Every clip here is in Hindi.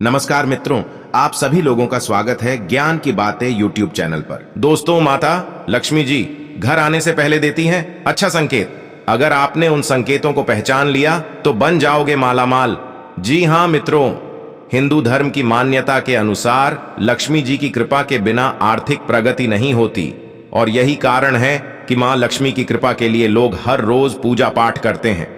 नमस्कार मित्रों, आप सभी लोगों का स्वागत है ज्ञान की बातें यूट्यूब चैनल पर। दोस्तों, माता लक्ष्मी जी घर आने से पहले देती हैं अच्छा संकेत। अगर आपने उन संकेतों को पहचान लिया तो बन जाओगे मालामाल। जी हाँ मित्रों, हिंदू धर्म की मान्यता के अनुसार लक्ष्मी जी की कृपा के बिना आर्थिक प्रगति नहीं होती और यही कारण है कि मां लक्ष्मी की कृपा के लिए लोग हर रोज पूजा पाठ करते हैं।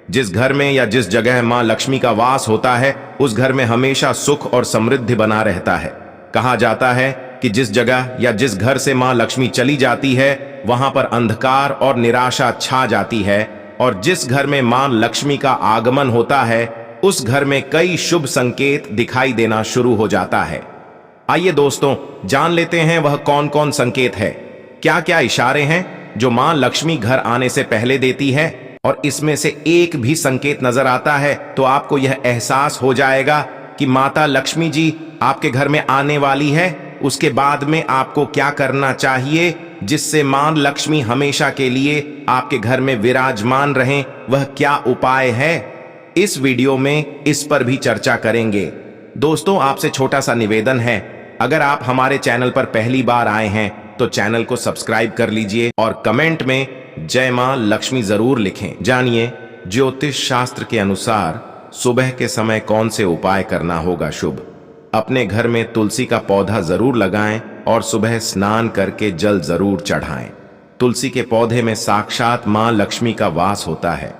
जिस घर में या जिस जगह मां लक्ष्मी का वास होता है उस घर में हमेशा सुख और समृद्धि बना रहता है। कहा जाता है कि जिस जगह या जिस घर से मां लक्ष्मी चली जाती है वहां पर अंधकार और निराशा छा जाती है, और जिस घर में मां लक्ष्मी का आगमन होता है उस घर में कई शुभ संकेत दिखाई देना शुरू हो जाता है। आइए दोस्तों, जान लेते हैं वह कौन कौन संकेत है, क्या क्या इशारे हैं जो मां लक्ष्मी घर आने से पहले देती है। और इसमें से एक भी संकेत नजर आता है तो आपको यह एहसास हो जाएगा कि माता लक्ष्मी जी आपके घर में आने वाली है। उसके बाद में आपको क्या करना चाहिए जिससे मां लक्ष्मी हमेशा के लिए आपके घर में विराजमान रहें, वह क्या उपाय है, इस वीडियो में इस पर भी चर्चा करेंगे। दोस्तों, आपसे छोटा सा निवेदन है, अगर आप हमारे चैनल पर पहली बार आए हैं तो चैनल को सब्सक्राइब कर लीजिए और कमेंट में जय मां लक्ष्मी जरूर लिखें। जानिए ज्योतिष शास्त्र के अनुसार सुबह के समय कौन से उपाय करना होगा शुभ। अपने घर में तुलसी का पौधा जरूर लगाएं और सुबह स्नान करके जल जरूर चढ़ाएं। तुलसी के पौधे में साक्षात मां लक्ष्मी का वास होता है,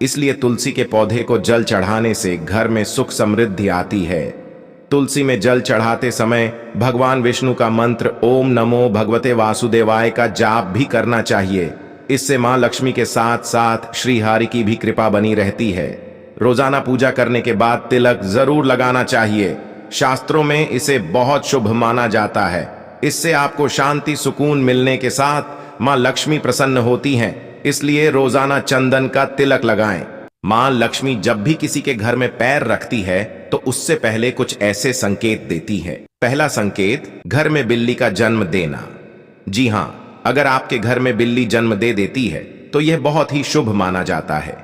इसलिए तुलसी के पौधे को जल चढ़ाने से घर में सुख समृद्धि आती है। तुलसी में जल चढ़ाते समय भगवान विष्णु का मंत्र ओम नमो भगवते वासुदेवाय का जाप भी करना चाहिए। इससे मां लक्ष्मी के साथ साथ श्रीहरि की भी कृपा बनी रहती है। रोजाना पूजा करने के बाद तिलक जरूर लगाना चाहिए। शास्त्रों में इसे बहुत शुभ माना जाता है। इससे आपको शांति सुकून मिलने के साथ मां लक्ष्मी प्रसन्न होती हैं, इसलिए रोजाना चंदन का तिलक लगाएं। मां लक्ष्मी जब भी किसी के घर में पैर रखती है तो उससे पहले कुछ ऐसे संकेत देती है। पहला संकेत, घर में बिल्ली का जन्म देना। जी हां, अगर आपके घर में बिल्ली जन्म दे देती है तो यह बहुत ही शुभ माना जाता है।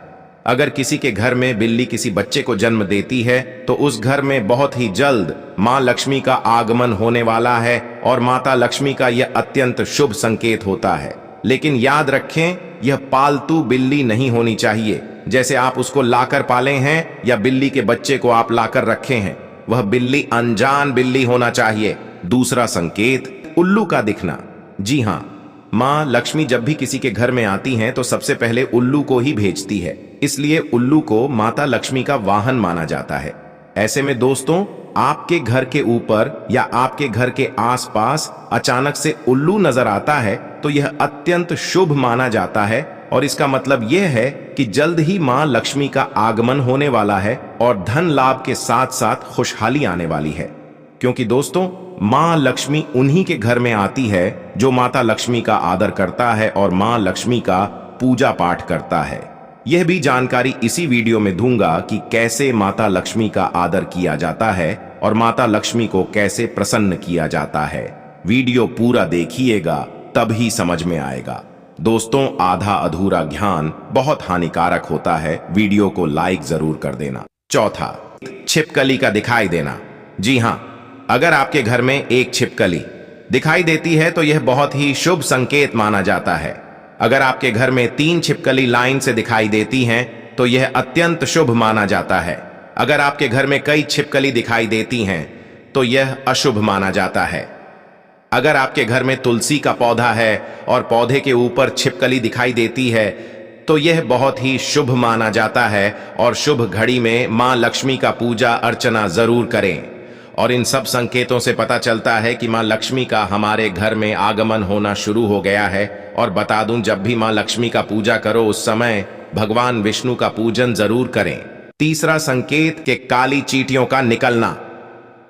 अगर किसी के घर में बिल्ली किसी बच्चे को जन्म देती है तो उस घर में बहुत ही जल्द मां लक्ष्मी का आगमन होने वाला है और माता लक्ष्मी का यह अत्यंत शुभ संकेत होता है। लेकिन याद रखें, यह पालतू बिल्ली नहीं होनी चाहिए, जैसे आप उसको लाकर पाले हैं या बिल्ली के बच्चे को आप लाकर रखे हैं। वह बिल्ली अनजान बिल्ली होना चाहिए। दूसरा संकेत, उल्लू का दिखना। जी हां, मां लक्ष्मी जब भी किसी के घर में आती हैं तो सबसे पहले उल्लू को ही भेजती है, इसलिए उल्लू को माता लक्ष्मी का वाहन माना जाता है। ऐसे में दोस्तों, आपके घर के ऊपर या आपके घर के आसपास अचानक से उल्लू नजर आता है तो यह अत्यंत शुभ माना जाता है और इसका मतलब यह है कि जल्द ही मां लक्ष्मी का आगमन होने वाला है और धन लाभ के साथ साथ खुशहाली आने वाली है। क्योंकि दोस्तों, मां लक्ष्मी उन्हीं के घर में आती है जो माता लक्ष्मी का आदर करता है और मां लक्ष्मी का पूजा पाठ करता है। यह भी जानकारी इसी वीडियो में दूंगा कि कैसे माता लक्ष्मी का आदर किया जाता है और माता लक्ष्मी को कैसे प्रसन्न किया जाता है। वीडियो पूरा देखिएगा तभी समझ में आएगा। दोस्तों, आधा अधूरा ज्ञान बहुत हानिकारक होता है, वीडियो को लाइक जरूर कर देना। चौथा, छिपकली का दिखाई देना। जी हां, अगर आपके घर में एक छिपकली दिखाई देती है तो यह बहुत ही शुभ संकेत माना जाता है। अगर आपके घर में 3 छिपकली लाइन से दिखाई देती हैं तो यह अत्यंत शुभ माना जाता है। अगर आपके घर में कई छिपकली दिखाई देती हैं तो यह अशुभ माना जाता है। अगर आपके घर में तुलसी का पौधा है और पौधे के ऊपर छिपकली दिखाई देती है तो यह बहुत ही शुभ माना जाता है और शुभ घड़ी में मां लक्ष्मी का पूजा अर्चना जरूर करें। और इन सब संकेतों से पता चलता है कि मां लक्ष्मी का हमारे घर में आगमन होना शुरू हो गया है। और बता दूं, जब भी मां लक्ष्मी का पूजा करो उस समय भगवान विष्णु का पूजन जरूर करें। तीसरा संकेत के काली चींटियों का निकलना।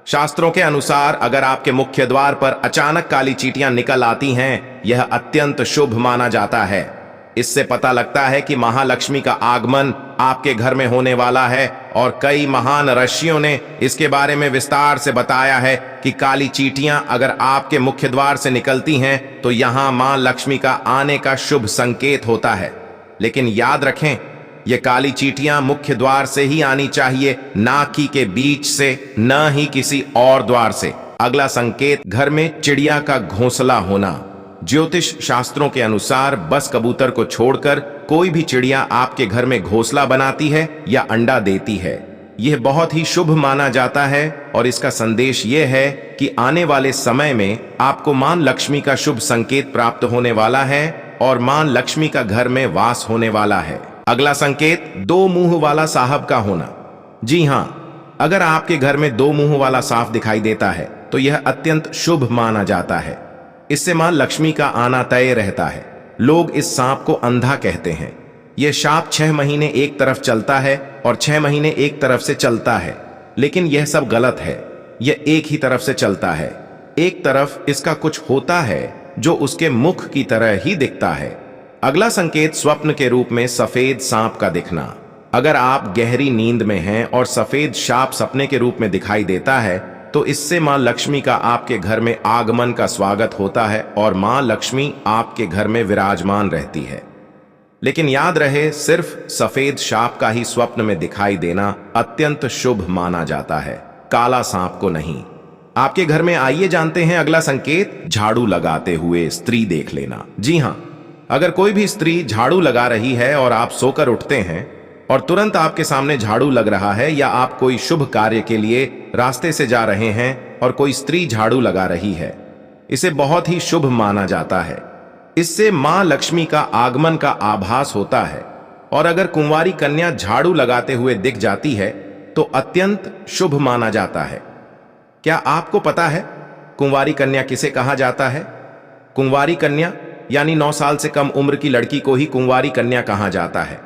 शास्त्रों के अनुसार अगर आपके मुख्य द्वार पर अचानक काली चींटियां निकल आती हैं, यह अत्यंत शुभ माना जाता है। इससे पता लगता है कि महालक्ष्मी का आगमन आपके घर में होने वाला है और कई महान ऋषियों ने इसके बारे में विस्तार से बताया है कि काली चींटियां अगर आपके मुख्य द्वार से निकलती हैं तो यहां मां लक्ष्मी का आने का शुभ संकेत होता है। लेकिन याद रखें, ये काली चींटियां मुख्य द्वार से ही आनी चाहिए, नाकी के बीच से, न ही किसी और द्वार से। अगला संकेत, घर में चिड़िया का घोंसला होना। ज्योतिष शास्त्रों के अनुसार बस कबूतर को छोड़कर कोई भी चिड़िया आपके घर में घोंसला बनाती है या अंडा देती है, यह बहुत ही शुभ माना जाता है और इसका संदेश यह है कि आने वाले समय में आपको मां लक्ष्मी का शुभ संकेत प्राप्त होने वाला है और मां लक्ष्मी का घर में वास होने वाला है। अगला संकेत, दो मुंह वाला साहब का होना। जी हां, अगर आपके घर में दो मुंह वाला सांप दिखाई देता है तो यह अत्यंत शुभ माना जाता है। इससे मां लक्ष्मी का आना तय रहता है। लोग इस सांप को अंधा कहते हैं। यह सांप 6 महीने एक तरफ चलता है और 6 महीने एक तरफ से चलता है, लेकिन यह सब गलत है। यह एक ही तरफ से चलता है। एक तरफ इसका कुछ होता है जो उसके मुख की तरह ही दिखता है। अगला संकेत, स्वप्न के रूप में सफेद सांप का दिखना। अगर आप गहरी नींद में हैं और सफेद सांप सपने के रूप में दिखाई देता है तो इससे मां लक्ष्मी का आपके घर में आगमन का स्वागत होता है और मां लक्ष्मी आपके घर में विराजमान रहती है। लेकिन याद रहे, सिर्फ सफेद सांप का ही स्वप्न में दिखाई देना अत्यंत शुभ माना जाता है, काला सांप को नहीं। आपके घर में आइए जानते हैं अगला संकेत, झाड़ू लगाते हुए स्त्री देख लेना। जी हां, अगर कोई भी स्त्री झाड़ू लगा रही है और आप सोकर उठते हैं और तुरंत आपके सामने झाड़ू लग रहा है, या आप कोई शुभ कार्य के लिए रास्ते से जा रहे हैं और कोई स्त्री झाड़ू लगा रही है, इसे बहुत ही शुभ माना जाता है। इससे मां लक्ष्मी का आगमन का आभास होता है। और अगर कुंवारी कन्या झाड़ू लगाते हुए दिख जाती है तो अत्यंत शुभ माना जाता है। क्या आपको पता है कुंवारी कन्या किसे कहा जाता है? कुंवारी कन्या यानी 9 साल से कम उम्र की लड़की को ही कुंवारी कन्या कहा जाता है।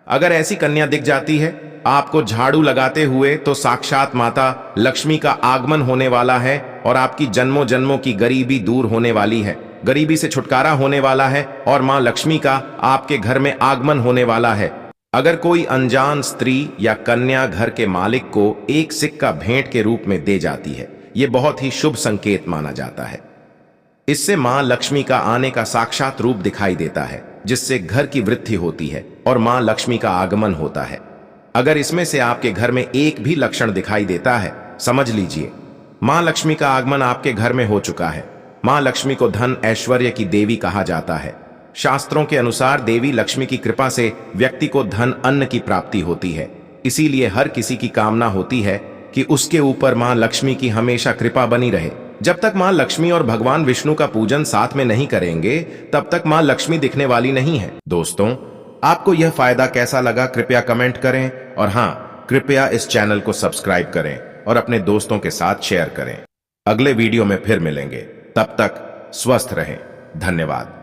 अगर ऐसी कन्या दिख जाती है आपको झाड़ू लगाते हुए तो साक्षात माता लक्ष्मी का आगमन होने वाला है और आपकी जन्मों जन्मों की गरीबी दूर होने वाली है, गरीबी से छुटकारा होने वाला है और मां लक्ष्मी का आपके घर में आगमन होने वाला है। अगर कोई अनजान स्त्री या कन्या घर के मालिक को एक सिक्का भेंट के रूप में दे जाती है, यह बहुत ही शुभ संकेत माना जाता है। इससे मां लक्ष्मी का आने का साक्षात रूप दिखाई देता है, जिससे घर की वृद्धि होती है और मां लक्ष्मी का आगमन होता है। अगर इसमें से आपके घर में एक भी लक्षण दिखाई देता है, समझ लीजिए मां लक्ष्मी का आगमन आपके घर में हो चुका है। मां लक्ष्मी को धन ऐश्वर्य की देवी कहा जाता है। शास्त्रों के अनुसार देवी लक्ष्मी की कृपा से व्यक्ति को धन अन्न की प्राप्ति होती है। इसीलिए हर किसी की कामना होती है कि उसके ऊपर मां लक्ष्मी की हमेशा कृपा बनी रहे। जब तक मां लक्ष्मी और भगवान विष्णु का पूजन साथ में नहीं करेंगे तब तक मां लक्ष्मी दिखने वाली नहीं है। दोस्तों, आपको यह फायदा कैसा लगा कृपया कमेंट करें और हां, कृपया इस चैनल को सब्सक्राइब करें और अपने दोस्तों के साथ शेयर करें। अगले वीडियो में फिर मिलेंगे, तब तक स्वस्थ रहें। धन्यवाद।